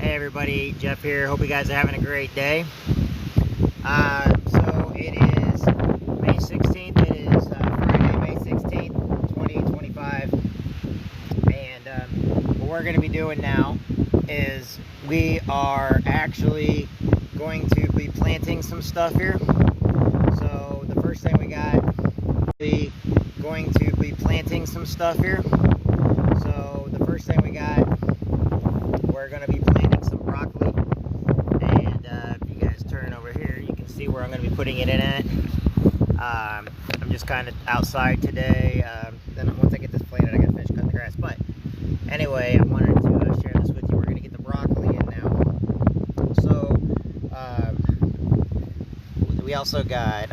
Hey everybody, Jeff here. Hope you guys are having a great day. So it is May 16th. It is Friday, May 16th, 2025. And what we're going to be doing now is we are actually going to be planting some stuff here. So the first thing we got, we're going to be planting some broccoli. And if you guys turn over here, you can see where I'm going to be putting it in at. I'm just kind of outside today. Then once I get this planted, I got to finish cutting the grass. But anyway, I wanted to share this with you. We're going to get the broccoli in now. So we also got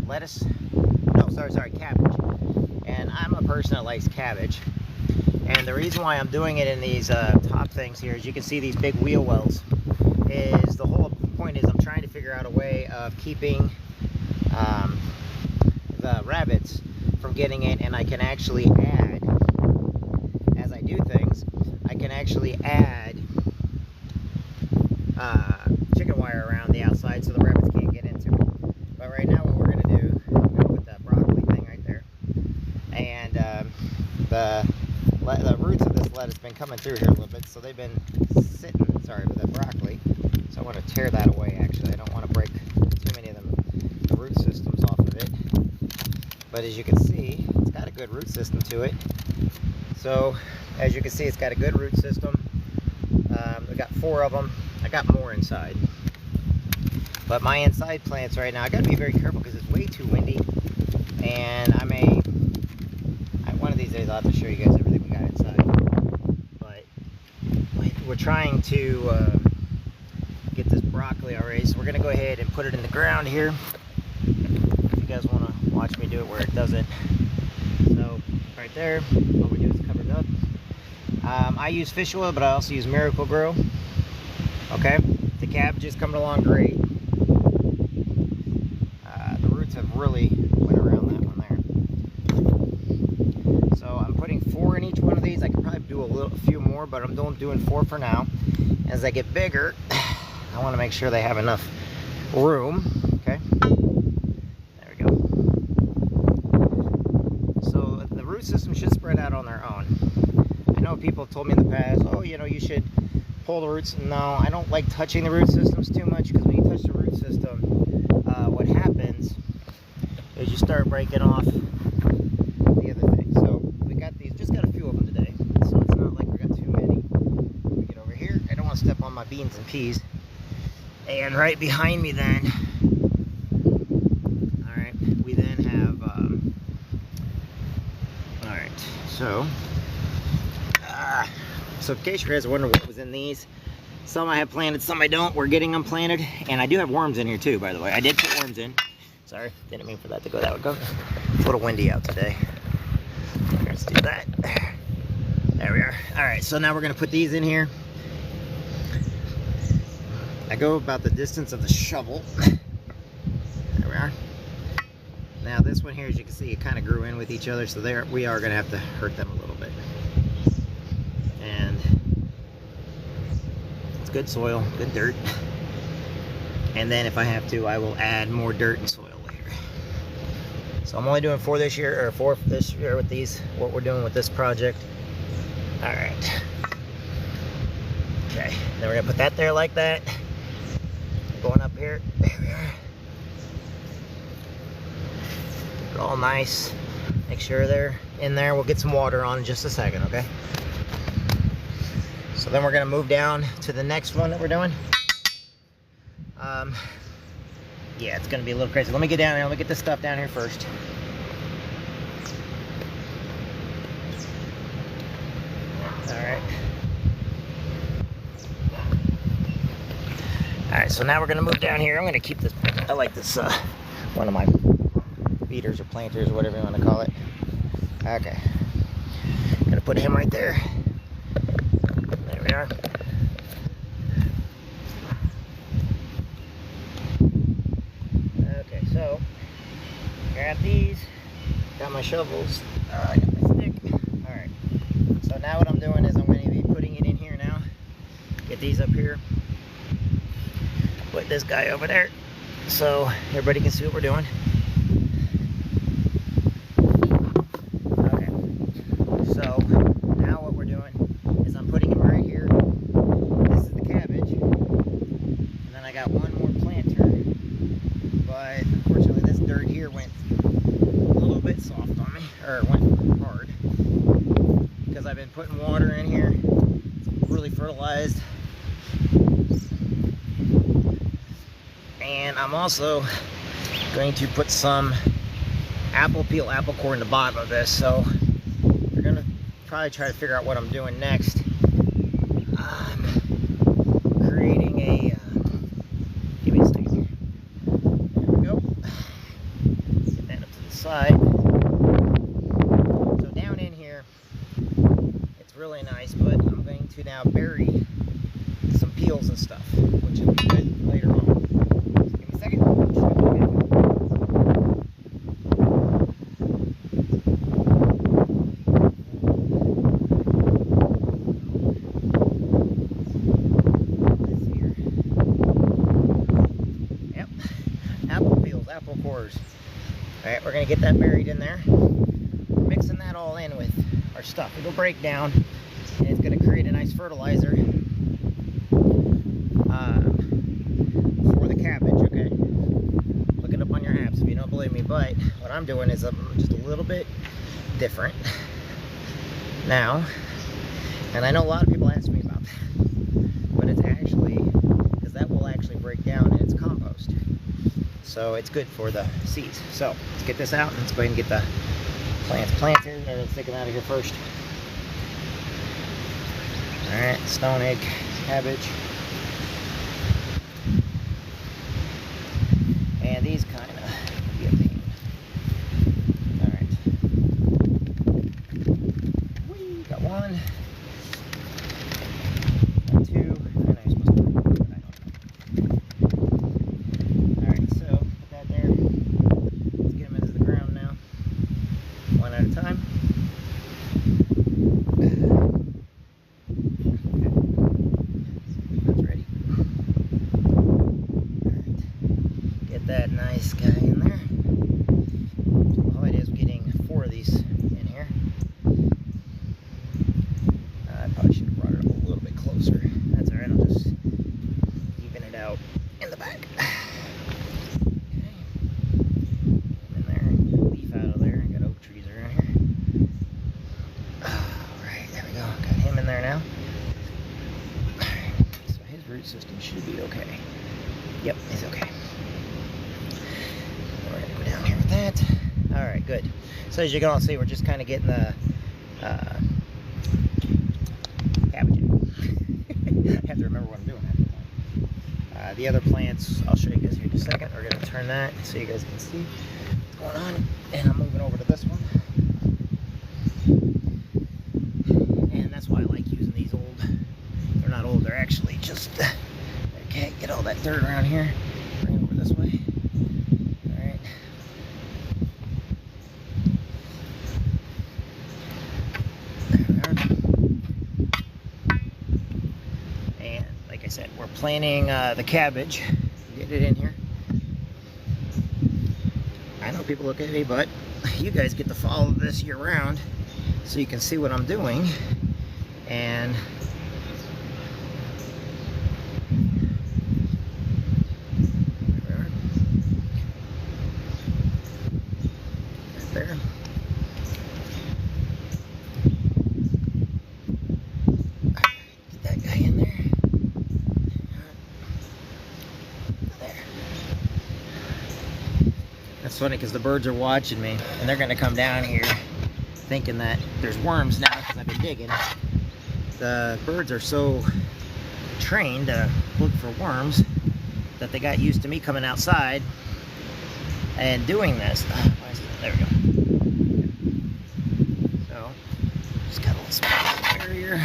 lettuce. No, sorry, cabbage. And I'm a person that likes cabbage. And the reason why I'm doing it in these top things here, as you can see these big wheel wells, is the whole point is I'm trying to figure out a way of keeping the rabbits from getting it, and I can actually add, as I do things, I can actually add chicken wire around the outside so the rabbits can't get into it. But right now what we're going to do, we're going to put that broccoli thing right there, and the roots of this lettuce have been coming through here a little bit, so they've been sitting, sorry, with that broccoli. So I want to tear that away, actually. I don't want to break too many of the root systems off of it. But as you can see, it's got a good root system to it. So, as you can see, it's got a good root system. We got 4 of them. I got more inside. But my inside plants right now, I got to be very careful because it's way too windy. And one of these days I'll have to show you guys everything we got inside. But we're trying to get this broccoli already, so we're going to go ahead and put it in the ground here. If you guys want to watch me do it where it doesn't. So right there, all we do is cover it up. I use fish oil, but I also use Miracle Grow. Okay, the cabbage is coming along great. The roots have really went around that one there. So I'm putting 4 in each one of these. I could probably do a few more, but I'm doing 4 for now. As they get bigger, I want to make sure they have enough room. Okay, there we go. So the root system should spread out on their own. I know people told me in the past, oh, you should pull the roots. No, I don't like touching the root systems too much, because when you touch the root system, what happens is you start breaking off the other thing. So we got these, just got a few of them today, so it's not like we got too many. Let me get over here. I don't want to step on my beans and peas. And right behind me then, alright, we then have, alright, so in case you guys are wondering what was in these, some I have planted, some I don't. We're getting them planted, and I do have worms in here too, by the way. I did put worms in. Sorry, didn't mean for that to go that way. It's a little windy out today. Let's do that. There we are. Alright, so now we're going to put these in here. I go about the distance of the shovel. There we are. Now this one here, as you can see, it kind of grew in with each other, so we are going to have to hurt them a little bit. And it's good soil, good dirt. And then if I have to, I will add more dirt and soil later. So I'm only doing 4 this year, or 4 this year with these, what we're doing with this project. Alright. Okay, then we're going to put that there like that. Going up here, there we are. They're all nice. Make sure they're in there. We'll get some water on in just a second, okay? So then we're gonna move down to the next one that we're doing. Yeah, it's gonna be a little crazy. Let me get down here. Let me get this stuff down here first. All right. Alright, so now we're going to move down here. I'm going to keep this, I like this, one of my feeders or planters or whatever you want to call it. Okay. Going to put him right there. There we are. Okay, so, grab these. Got my shovels. I got my stick. Alright. So now what I'm doing is I'm going to be putting it in here now. Get these up here. Put this guy over there so everybody can see what we're doing. Okay, so now what we're doing is I'm putting him right here. This is the cabbage, and then I got one more planter, but unfortunately this dirt here went a little bit soft on me, or went hard, because I've been putting water in here. It's really fertilized. And I'm also going to put some apple peel, apple core in the bottom of this. So we're going to probably try to figure out what I'm doing next. Creating a, give me a second here. There we go. Get that up to the side. So down in here, it's really nice, but I'm going to now bury some peels and stuff, which will be good later on. Apple cores. Alright, we're going to get that buried in there. We're mixing that all in with our stuff. It'll break down and it's going to create a nice fertilizer for the cabbage, okay? Look it up on your apps if you don't believe me, but what I'm doing is just a little bit different now. And I know a lot of people ask me about that, but it's actually, because that will actually break down and it's compost. So it's good for the seeds. So let's get this out and let's go ahead and get the plants planted. Let's take them out of here first. Alright, stone egg cabbage. And these kind of be a pain. Alright. We got one. Got two. I know you're supposed to, but I don't know. Alright, so put that there. Let's get them into the ground now. One at a time. That nice guy in there. The whole idea is getting 4 of these in here. I probably should have brought it up a little bit closer. That's alright, I'll just even it out in the back. Okay. In there, leaf out of there. Got oak trees around here. Alright, there we go. Got him in there now. So his root system should be okay. Yep, he's okay. We're going to go down here with that. Alright, good. So as you can all see, we're just kind of getting the cabbage in. I have to remember what I'm doing after that. The other plants, I'll show you guys here in a second. We're going to turn that so you guys can see what's going on. And I'm moving over to this one. And that's why I like using these old. They're not old, they're actually just, okay, get all that dirt around here. Bring it over this way. We're planting the cabbage. Get it in here. I know people look at me, but you guys get to follow this year round so you can see what I'm doing. And right there. Get that guy in there. It's funny because the birds are watching me and they're going to come down here thinking that there's worms now because I've been digging. The birds are so trained to look for worms that they got used to me coming outside and doing this. There we go. So just got a little small barrier.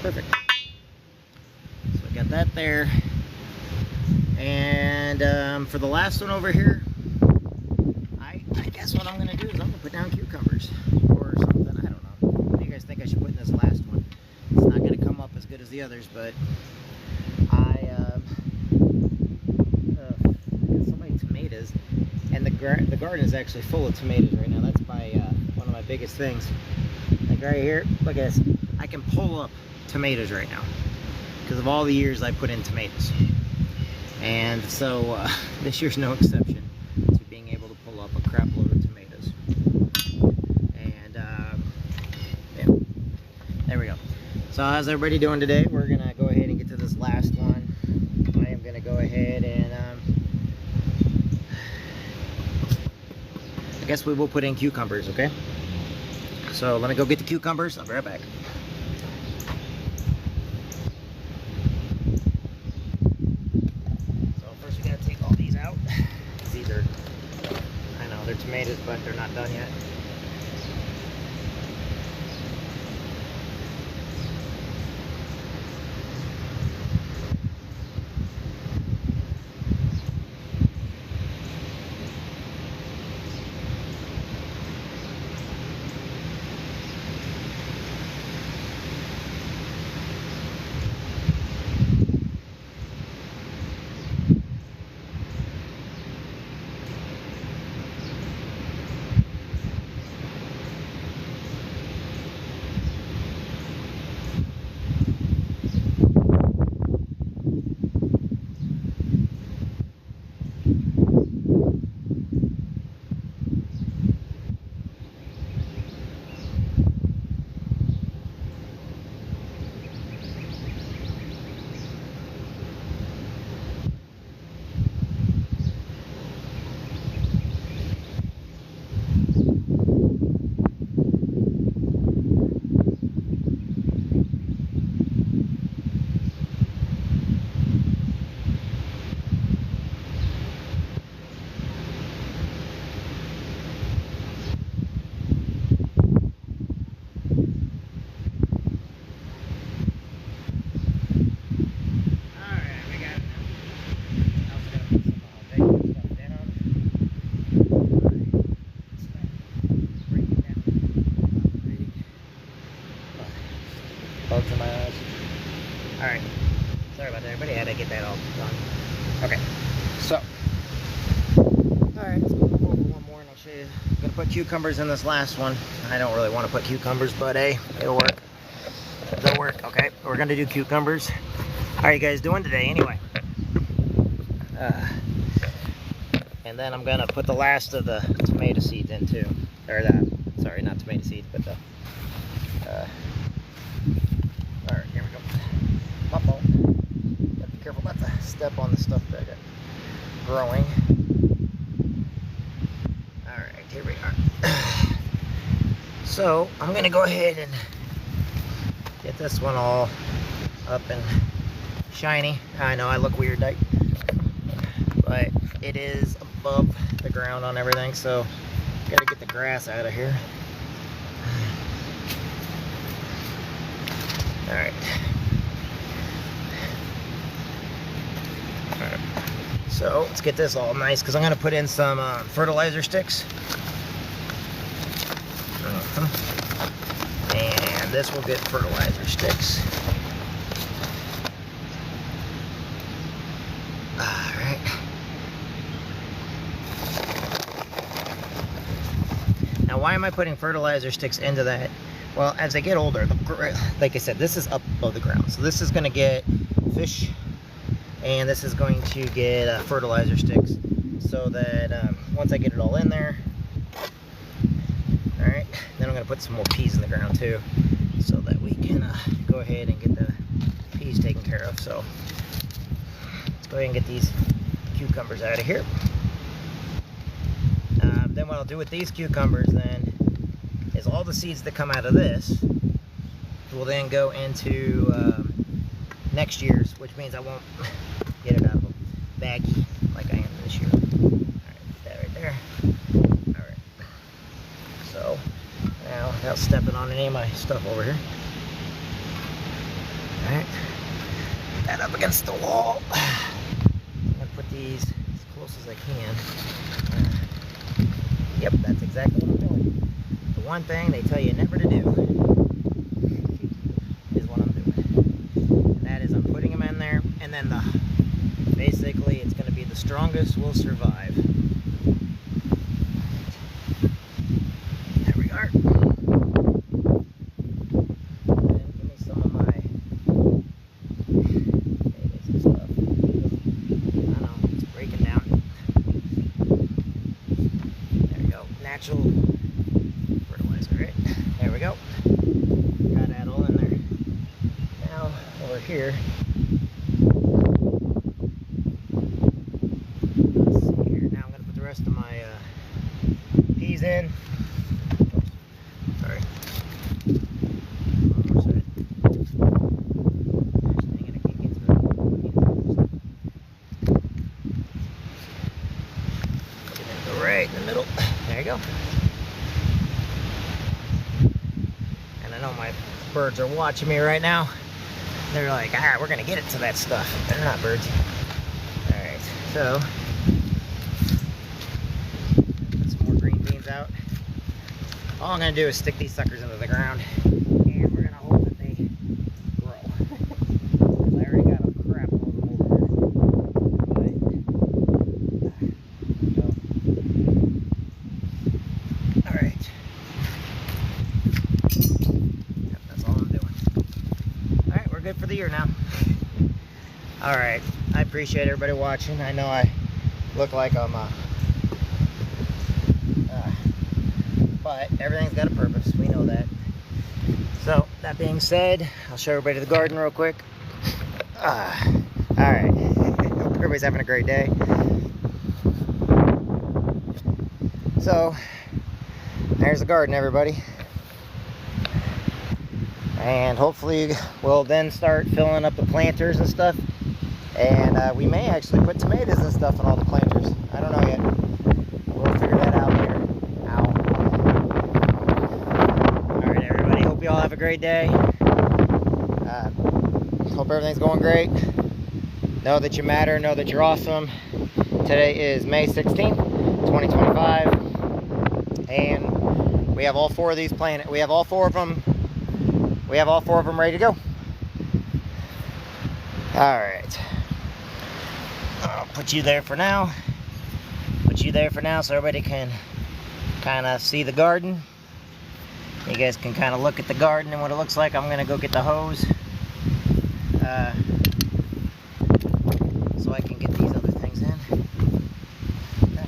Perfect. So we got that there. And for the last one over here, I guess what I'm going to do is I'm going to put down cucumbers or something. I don't know. What do you guys think I should put in this last one? It's not going to come up as good as the others, but I got so many tomatoes, and the garden is actually full of tomatoes right now. That's one of my biggest things. Like right here, look at this. I can pull up tomatoes right now because of all the years I put in tomatoes, and so this year's no exception to being able to pull up a crap load of tomatoes. And yeah, there we go. So how's everybody doing today? We're gonna go ahead and get to this last one. I am gonna go ahead and I guess we will put in cucumbers, okay? So let me go get the cucumbers. I'll be right back. So first we gotta take all these out. These are, I know they're tomatoes, but they're not done yet. Bugs in my eyes. Alright. Sorry about that, everybody. I had to get that all done. Okay. So. Alright, let's go over one more and I'll show you. I'm going to put cucumbers in this last one. I don't really want to put cucumbers, but hey, it'll work. It'll work. Okay, we're going to do cucumbers. How are you guys doing today anyway? And then I'm going to put the last of the tomato seeds in too. Or that. Sorry, not tomato seeds, but the... Alright, here we go. My fault. Gotta be careful not to step on the stuff that I got growing. Alright, here we are. So, I'm gonna go ahead and get this one all up and shiny. I know I look weird, but it is above the ground on everything, so gotta get the grass out of here. Alright. So let's get this all nice because I'm going to put in some fertilizer sticks. And this will get fertilizer sticks. Alright. Now why am I putting fertilizer sticks into that? Well, as they get older, like I said, this is up above the ground. So this is going to get fish, and this is going to get fertilizer sticks, so that once I get it all in there, all right, then I'm going to put some more peas in the ground too, so that we can go ahead and get the peas taken care of. So let's go ahead and get these cucumbers out of here. Then what I'll do with these cucumbers then is all the seeds that come out of this will then go into next year's, which means I won't get it out of a baggie like I am this year. Alright, put that right there. Alright. So, now without stepping on any of my stuff over here. Alright. Put that up against the wall. I'm going to put these as close as I can. Yep, that's exactly what I'm doing. The one thing they tell you never to do is what I'm doing. The strongest will survive. There we are. And give me some of my potatoes and stuff. I know, it's breaking down. There we go. Natural fertilizer, right? There we go. Got that all in there. Now, over here. Of my peas in. Oops, sorry. One more side. Actually, I can't get through it. Put it in right in the middle. There you go. And I know my birds are watching me right now. They're like, "Ah, we're gonna get it to that stuff." They're not birds. All right, so. Out. All I'm going to do is stick these suckers into the ground, and we're going to hope that they grow. I already got a crap load of them over here. Alright. Yep, that's all I'm doing. Alright, we're good for the year now. Alright, I appreciate everybody watching. I know I look like I'm but everything's got a purpose. We know that. So, that being said, I'll show everybody the garden real quick. Alright. Hope everybody's having a great day. So, there's the garden, everybody. And hopefully we'll then start filling up the planters and stuff. And we may actually put tomatoes and stuff in all the planters. I don't know yet. We'll figure that out later. Hope you all have a great day. Hope everything's going great. Know that you matter. Know that you're awesome. Today is May 16th, 2025, and we have all four of these planted. We have all four of them. We have all four of them ready to go. All right. I'll put you there for now. Put you there for now, so everybody can kind of see the garden. You guys can kind of look at the garden and what it looks like. I'm going to go get the hose so I can get these other things in. Okay.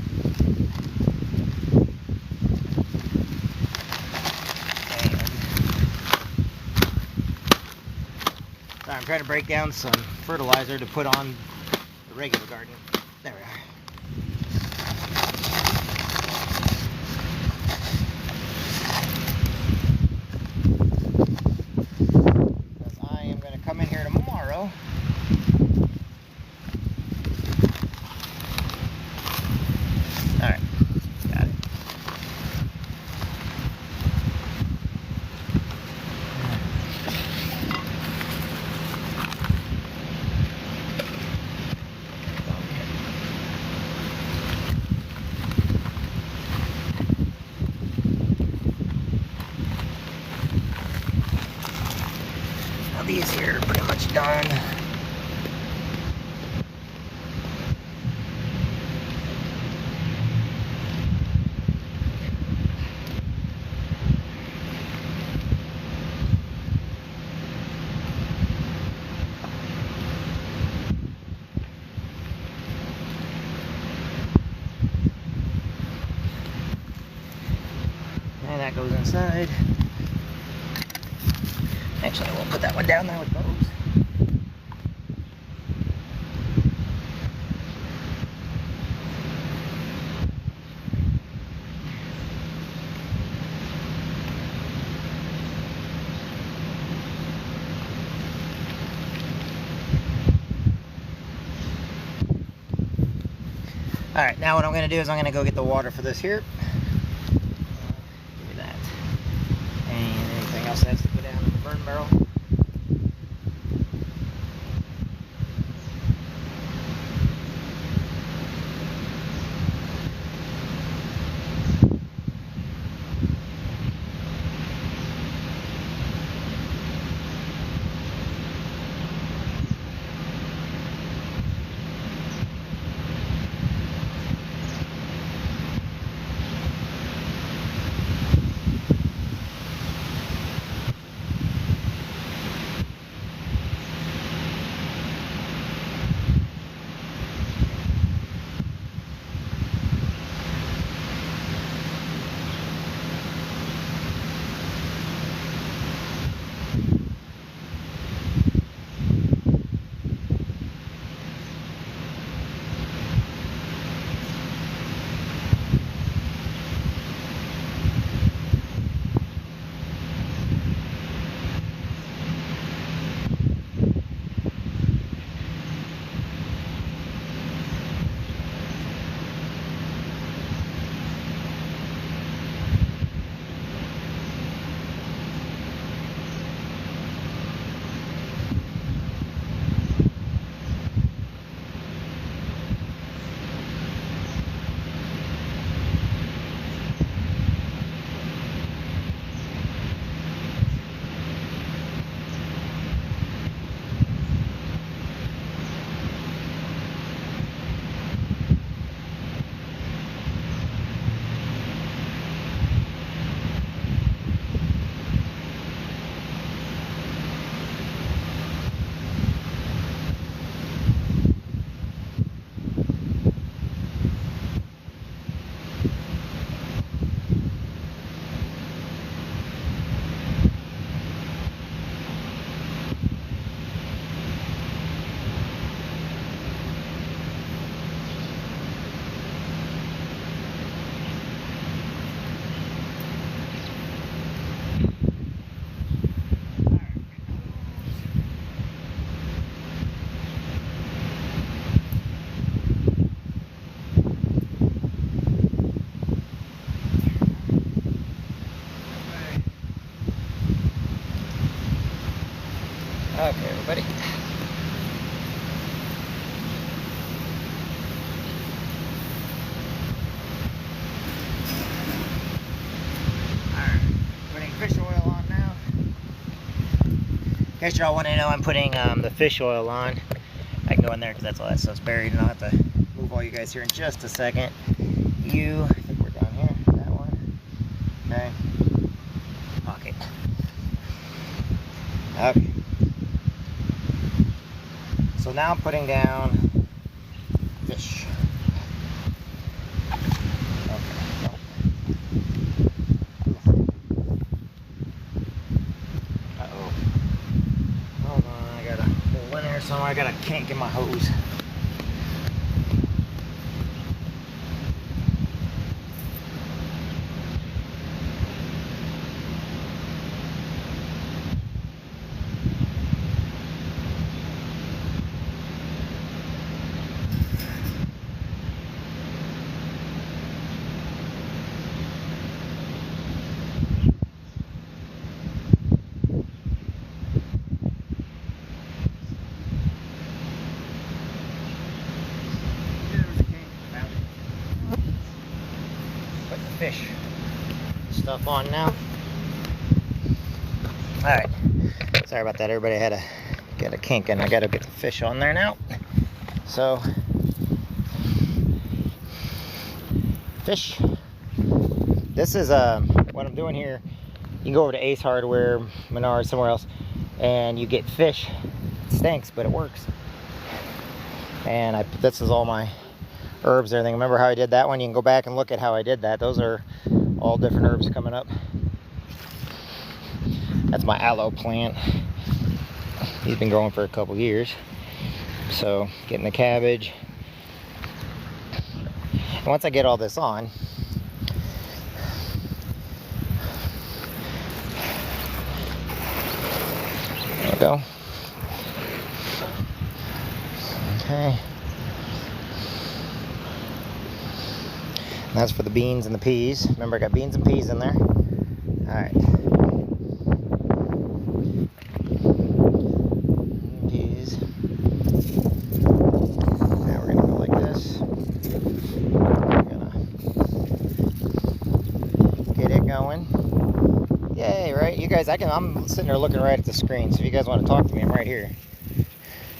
So I'm trying to break down some fertilizer to put on the regular garden. There we are. Come in here tomorrow. Alright, got it. These here are pretty much done. And that goes inside. Actually, we'll put that one down there with those. Alright, now what I'm going to do is I'm going to go get the water for this here. Give me that. And anything else that has to go down in the burn barrel. Okay, everybody. Alright, putting fish oil on now. In case y'all want to know, I'm putting the fish oil on. I can go in there because that's all that stuff's buried, and I'll have to move all you guys here in just a second. I think we're down here. That one. Okay. Pocket. Okay. So now I'm putting down fish. Okay. Uh-oh. Hold on, I gotta pull in there somewhere. I can't get my hose. Fish stuff on now. Alright, sorry about that, everybody. I had to get a kink and I gotta get the fish on there now. So fish, this is what I'm doing here. You can go over to Ace Hardware, Menards, somewhere else, and you get fish. It stinks, but it works. And this is all my herbs and everything. Remember how I did that one? You can go back and look at how I did that. Those are all different herbs coming up. That's my aloe plant. He's been growing for a couple years. So getting the cabbage. And once I get all this on, there we go. Okay. And that's for the beans and the peas. Remember, I got beans and peas in there. Alright. Peas. Now we're going to go like this. We're going to get it going. Yay, right? You guys, I'm sitting there looking right at the screen, so if you guys want to talk to me, I'm right here.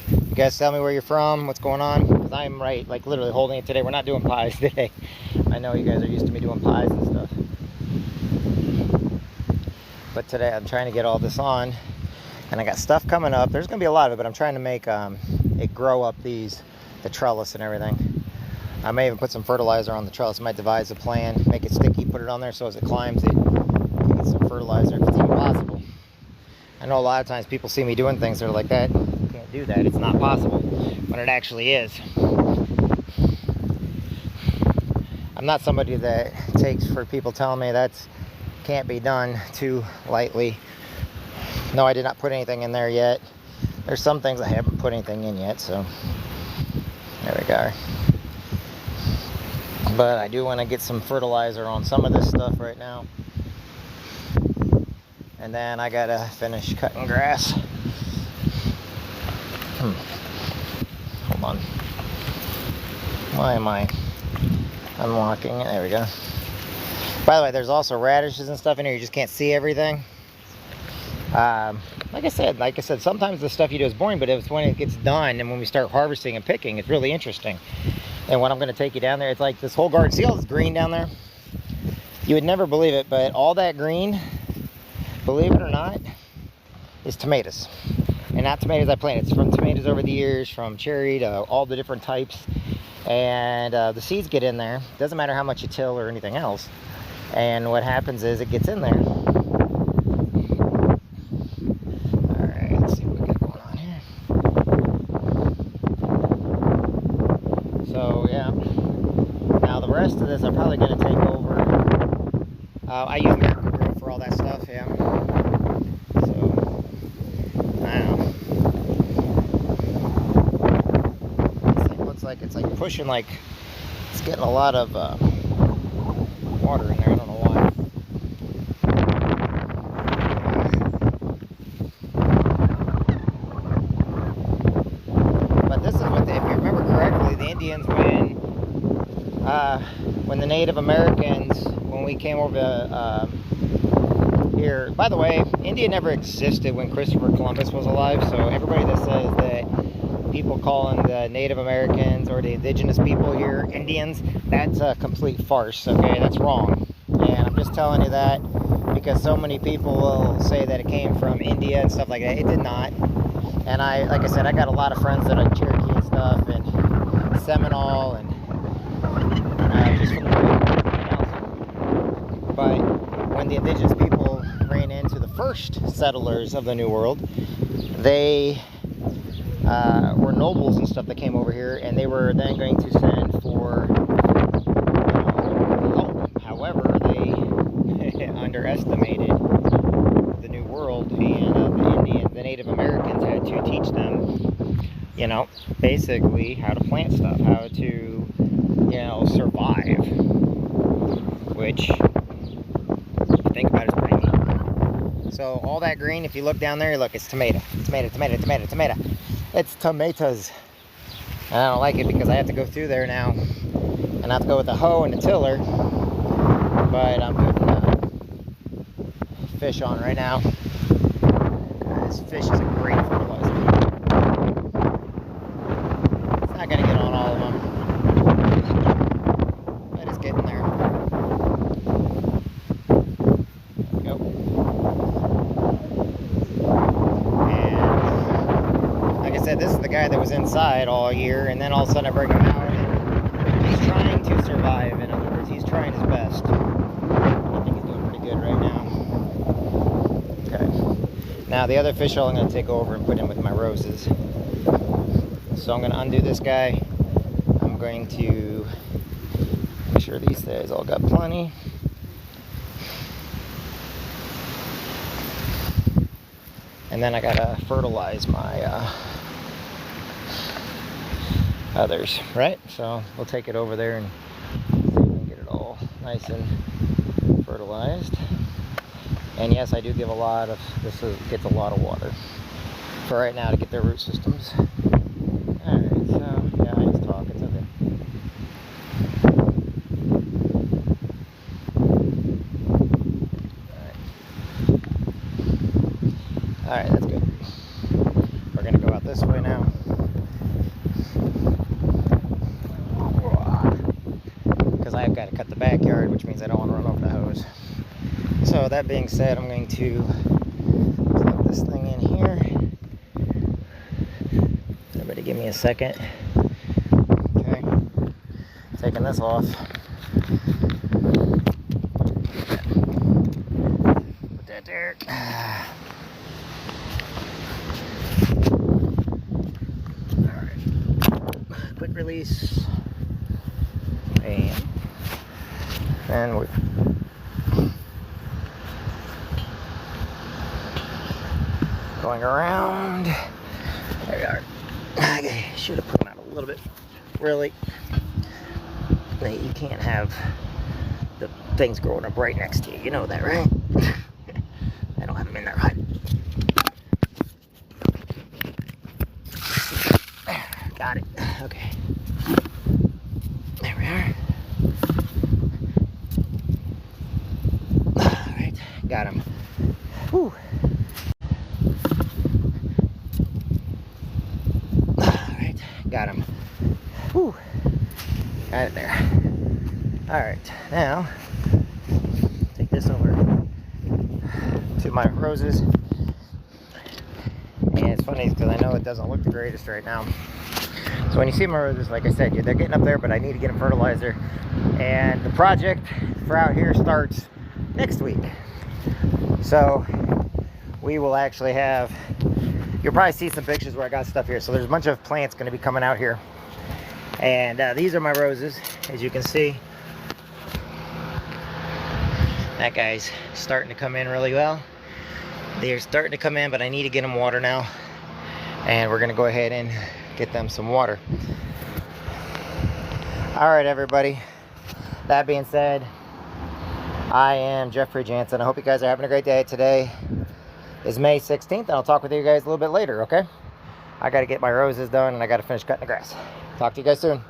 You guys tell me where you're from, what's going on, because I'm right, like literally holding it today. We're not doing pies today. I know you guys are used to me doing pies and stuff. But today I'm trying to get all this on, and I got stuff coming up. There's going to be a lot of it, but I'm trying to make it grow up the trellis and everything. I may even put some fertilizer on the trellis. I might devise a plan, make it sticky, put it on there so as it climbs it, get some fertilizer if it's even possible. I know a lot of times people see me doing things, they're like, that, you can't do that, it's not possible, when it actually is. I'm not somebody that takes for people telling me that can't be done too lightly. No, I did not put anything in there yet. There's some things I haven't put anything in yet, so there we go. But I do want to get some fertilizer on some of this stuff right now. And then I gotta finish cutting grass. Hold on. Why am I unlocking it? There we go. By the way, there's also radishes and stuff in here. You just can't see everything. Like I said, sometimes the stuff you do is boring, but it's when it gets done and when we start harvesting and picking, it's really interesting. And when I'm going to take you down there, it's like this whole garden. See all this green down there? You would never believe it, but all that green, believe it or not, is tomatoes. And not tomatoes I planted. It's from tomatoes over the years, from cherry to all the different types. And the seeds get in there. Doesn't matter how much you till or anything else. And what happens is it gets in there. Alright, let's see what we got going on here. So, yeah. Now the rest of this I'm probably going to take over. I use American Grow for all that stuff, yeah. So, I don't know. This thing looks like it's like pushing, like it's getting a lot of water in there. I don't know why. when the Native Americans, when we came over here, by the way, India never existed when Christopher Columbus was alive, so everybody that says that people calling the Native Americans or the indigenous people here Indians, that's a complete farce, okay? That's wrong. And I'm just telling you that because so many people will say that it came from India and stuff like that. It did not. And like I said, I got a lot of friends that are Cherokee and stuff, and Seminole, and just from the but when the indigenous people ran into the first settlers of the New World, they were nobles and stuff that came over here, and they were then going to send for help. However, they underestimated the New World, and the Native Americans had to teach them, you know, basically how to plant stuff, how to, you know, survive, which, if you think about it, is pretty neat. So all that green, if you look down there, look, it's tomato. Tomato, tomato, tomato, tomato. It's tomatoes. And I don't like it because I have to go through there now, and I have to go with the hoe and the tiller, but I'm putting fish on right now. This fish is a great fertilizer. It's not going to get on all of them, but it's getting there. There we go. And like I said, this is the guy that was inside all year, and then all of a sudden I bring him out, and he's trying to survive. In other words, he's trying his best. I think he's doing pretty good right now. Now the other fish oil I'm going to take over and put in with my roses. So I'm going to undo this guy. I'm going to make sure these guys all got plenty. And then I got to fertilize my others, right? So we'll take it over there and see if we can get it all nice and fertilized. And yes, I do give a lot of, gets a lot of water for right now to get their root systems. Alright, so, yeah, I just talk, it's okay. Alright, that's good. We're going to go out this way now. Because I've got to cut the backyard, which means I don't want to run over the hose. So that being said, I'm going to plug this thing in here. Everybody give me a second. Okay. Taking this off. Put that there. Alright. Quick release. And we going around. There we are. I should have put them out a little bit. Really, you can't have the things growing up right next to you. You know that, right? I don't have them in there hot. Got it. Okay. There we are. All right, got him. Whew. Got him. Whew. Got it there. Alright, now take this over to my roses. And it's funny because I know it doesn't look the greatest right now. So when you see my roses, like I said, they're getting up there, but I need to get them fertilizer. And the project for out here starts next week. So we will actually have, you'll probably see some pictures where I got stuff here. So there's a bunch of plants going to be coming out here. And these are my roses, as you can see. That guy's starting to come in really well. They're starting to come in, but I need to get them water now. And we're going to go ahead and get them some water. All right, everybody. That being said, I am Jeffrey Jansen. I hope you guys are having a great day. Today is May 16th, and I'll talk with you guys a little bit later, okay? I got to get my roses done, and I got to finish cutting the grass. Talk to you guys soon.